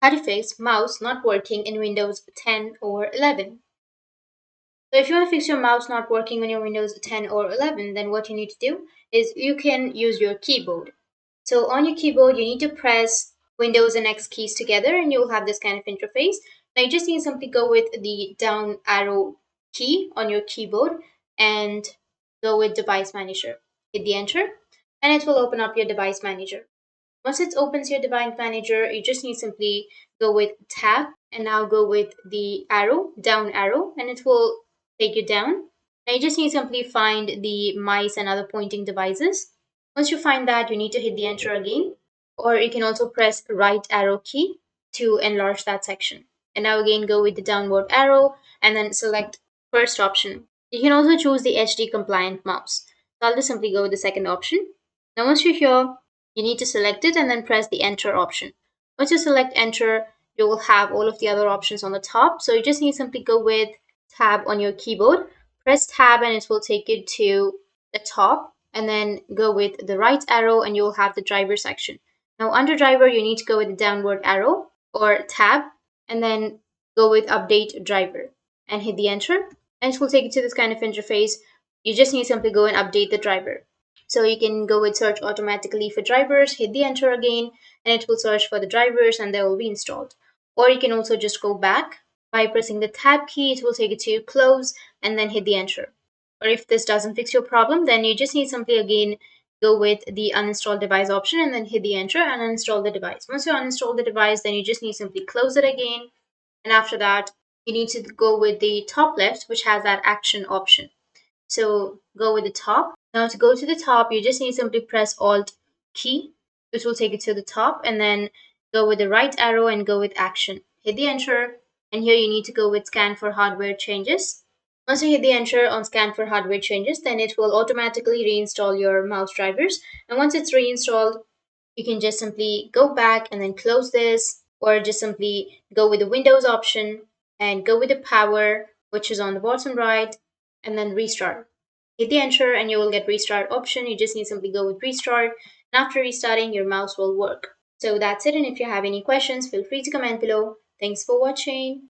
how to fix mouse not working in Windows 10 or 11. So if you want to fix your mouse not working on your Windows 10 or 11, then what you need to do is you can use your keyboard. So on your keyboard, you need to press Windows and X keys together and you'll have this kind of interface. Now you just need to simply go with the down arrow key on your keyboard and go with Device Manager. Hit the enter and it will open up your Device Manager. Once it opens your Device Manager, you just need to simply go with Tab and now go with the arrow, down arrow, and it will take you down. Now you just need to simply find the mice and other pointing devices. Once you find that, you need to hit the enter again, or you can also press right arrow key to enlarge that section. And now again go with the downward arrow and then select first option. You can also choose the HD compliant mouse. So I'll just simply go with the second option. Now once you're here, you need to select it and then press the enter option. Once you select enter, you will have all of the other options on the top. So you just need to simply go with tab on your keyboard, press tab and it will take you to the top and then go with the right arrow and you'll have the driver section. Now under driver, you need to go with the downward arrow or tab and then go with update driver and hit the enter and it will take you to this kind of interface. You just need to simply go and update the driver. So you can go with search automatically for drivers, hit the enter again, and it will search for the drivers and they will be installed. Or you can also just go back by pressing the tab key, it will take you to close and then hit the enter. Or if this doesn't fix your problem, then you just need simply again go with the uninstall device option and then hit the enter and uninstall the device. Once you uninstall the device, then you just need simply close it again. And after that, you need to go with the top left, which has that action option. So go with the top. Now to go to the top, you just need to simply press Alt key, which will take you to the top, and then go with the right arrow and go with action. Hit the enter, and here you need to go with scan for hardware changes. Once you hit the enter on scan for hardware changes, then it will automatically reinstall your mouse drivers. And once it's reinstalled, you can just simply go back and then close this, or just simply go with the Windows option and go with the power, which is on the bottom right, and then restart. Hit the enter and you will get restart option. You just need to simply go with restart. And after restarting, your mouse will work. So that's it. And if you have any questions, feel free to comment below. Thanks for watching.